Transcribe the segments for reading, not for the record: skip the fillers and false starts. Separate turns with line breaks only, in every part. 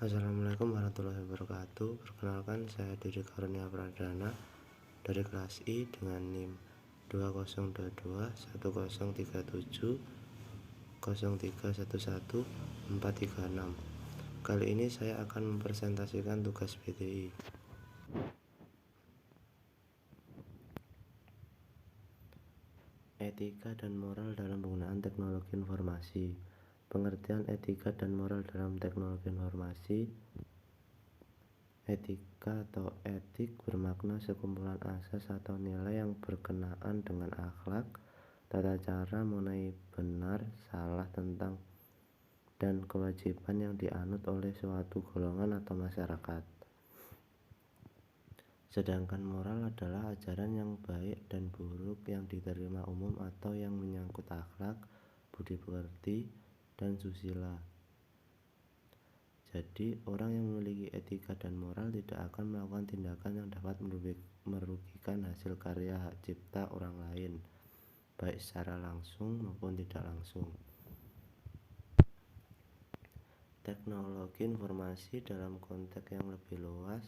Assalamualaikum warahmatullahi wabarakatuh. Perkenalkan, saya Didi Karunia Pradana dari kelas I dengan NIM 2022 1037 0311 436. Kali ini saya akan mempresentasikan tugas PTI. Etika dan moral dalam penggunaan teknologi informasi. Pengertian etika dan moral dalam teknologi informasi. Etika atau etik bermakna sekumpulan asas atau nilai yang berkenaan dengan akhlak, tata cara mengenai benar, salah, tentang dan kewajiban yang dianut oleh suatu golongan atau masyarakat. Sedangkan moral adalah ajaran yang baik dan buruk yang diterima umum atau yang menyangkut akhlak, budi pekerti, dan susila. Jadi, orang yang memiliki etika dan moral tidak akan melakukan tindakan yang dapat merugikan hasil karya hak cipta orang lain, baik secara langsung maupun tidak langsung. Teknologi informasi dalam konteks yang lebih luas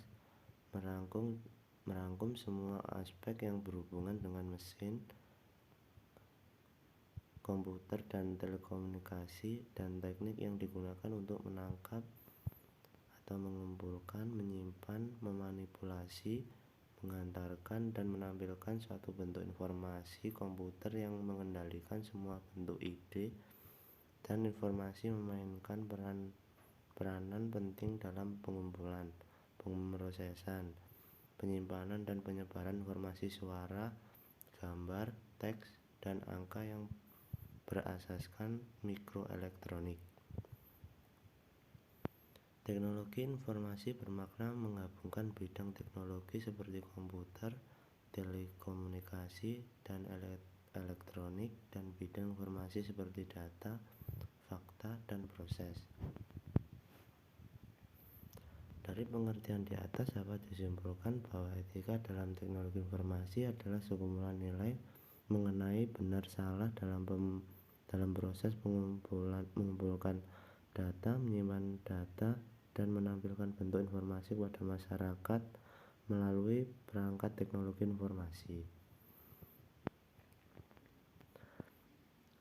merangkum semua aspek yang berhubungan dengan mesin, komputer, dan telekomunikasi, dan teknik yang digunakan untuk menangkap atau mengumpulkan, menyimpan, memanipulasi, mengantarkan, dan menampilkan suatu bentuk informasi. Komputer yang mengendalikan semua bentuk ide dan informasi memainkan peranan penting dalam pengumpulan, pemrosesan, penyimpanan, dan penyebaran informasi suara, gambar, teks, dan angka yang berasaskan mikroelektronik. Teknologi informasi bermakna menggabungkan bidang teknologi seperti komputer, telekomunikasi, dan elektronik, dan bidang informasi seperti data, fakta, dan proses. Dari pengertian di atas dapat disimpulkan bahwa etika dalam teknologi informasi adalah sekumpulan nilai mengenai benar salah dalam proses mengumpulkan data, menyimpan data, dan menampilkan bentuk informasi kepada masyarakat melalui perangkat teknologi informasi.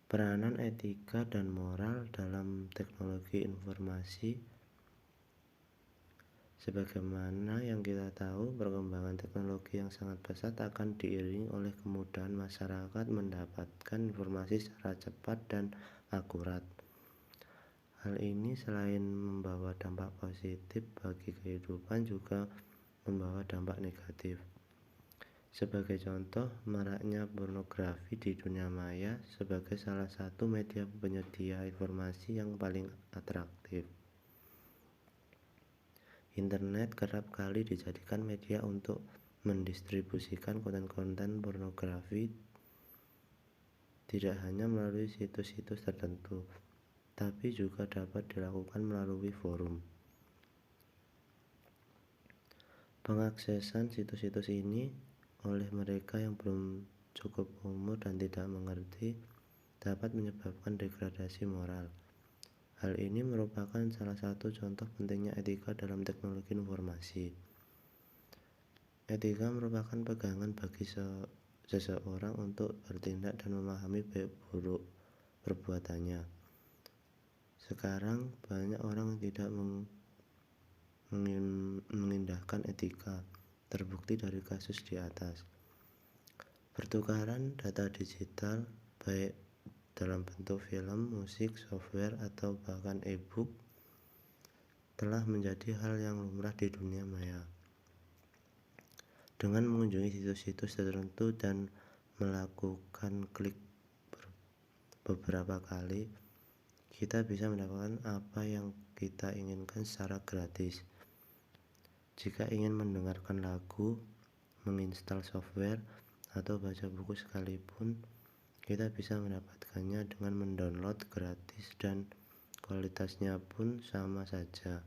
Peranan etika dan moral dalam teknologi informasi. Sebagaimana yang kita tahu, perkembangan teknologi yang sangat pesat akan diiringi oleh kemudahan masyarakat mendapatkan informasi secara cepat dan akurat. Hal ini selain membawa dampak positif bagi kehidupan juga membawa dampak negatif. Sebagai contoh, maraknya pornografi di dunia maya sebagai salah satu media penyedia informasi yang paling atraktif. Internet kerap kali dijadikan media untuk mendistribusikan konten-konten pornografi tidak hanya melalui situs-situs tertentu, tapi juga dapat dilakukan melalui forum. Pengaksesan situs-situs ini oleh mereka yang belum cukup umur dan tidak mengerti dapat menyebabkan degradasi moral. Hal ini merupakan salah satu contoh pentingnya etika dalam teknologi informasi. Etika merupakan pegangan bagi seseorang untuk bertindak dan memahami baik buruk perbuatannya. Sekarang banyak orang tidak mengindahkan etika, terbukti dari kasus di atas. Pertukaran data digital baik dalam bentuk film, musik, software, atau bahkan e-book telah menjadi hal yang lumrah di dunia maya. Dengan mengunjungi situs-situs tertentu dan melakukan klik beberapa kali, kita bisa mendapatkan apa yang kita inginkan secara gratis. Jika ingin mendengarkan lagu, menginstal software, atau baca buku sekalipun, kita bisa mendapatkannya dengan mendownload gratis dan kualitasnya pun sama saja.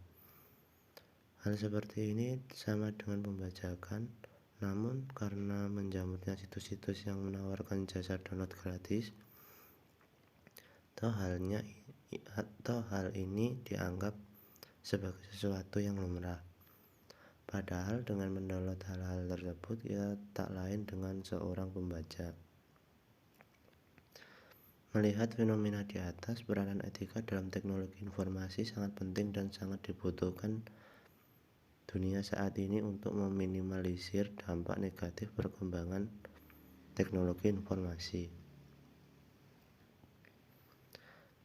Hal seperti ini sama dengan pembajakan, namun karena menjamurnya situs-situs yang menawarkan jasa download gratis, hal ini dianggap sebagai sesuatu yang lumrah. Padahal dengan mendownload hal-hal tersebut kita tak lain dengan seorang pembaca. Melihat fenomena di atas, peranan etika dalam teknologi informasi sangat penting dan sangat dibutuhkan dunia saat ini untuk meminimalisir dampak negatif perkembangan teknologi informasi.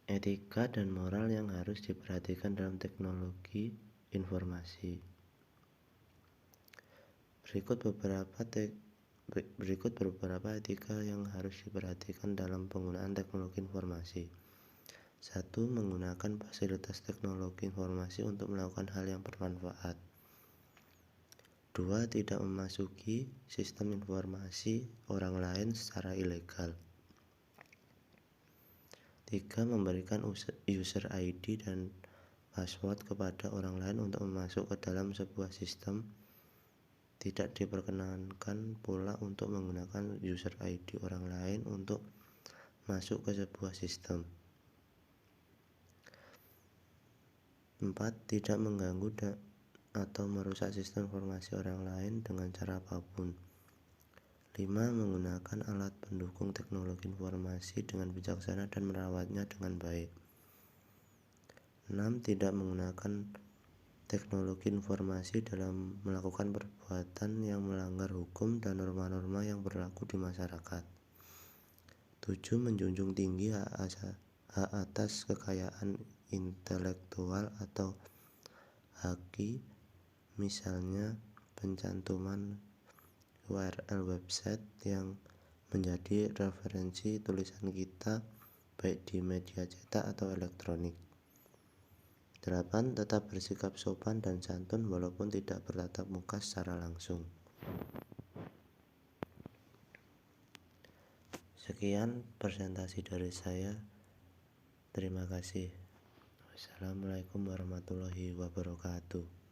Etika dan moral yang harus diperhatikan dalam teknologi informasi. Berikut beberapa etika yang harus diperhatikan dalam penggunaan teknologi informasi. 1. Menggunakan fasilitas teknologi informasi untuk melakukan hal yang bermanfaat. 2. Tidak memasuki sistem informasi orang lain secara ilegal. 3. Memberikan user ID dan password kepada orang lain untuk masuk ke dalam sebuah sistem. Tidak diperkenankan pula untuk menggunakan user ID orang lain untuk masuk ke sebuah sistem. 4. Tidak mengganggu atau merusak sistem informasi orang lain dengan cara apapun. 5. Menggunakan alat pendukung teknologi informasi dengan bijaksana dan merawatnya dengan baik. 6. Tidak menggunakan teknologi informasi dalam melakukan perbuatan yang melanggar hukum dan norma-norma yang berlaku di masyarakat. 7. Menjunjung tinggi hak atas kekayaan intelektual atau haki, misalnya pencantuman URL website yang menjadi referensi tulisan kita baik di media cetak atau elektronik. 8. Tetap bersikap sopan dan santun walaupun tidak bertatap muka secara langsung. Sekian presentasi dari saya. Terima kasih. Wassalamualaikum warahmatullahi wabarakatuh.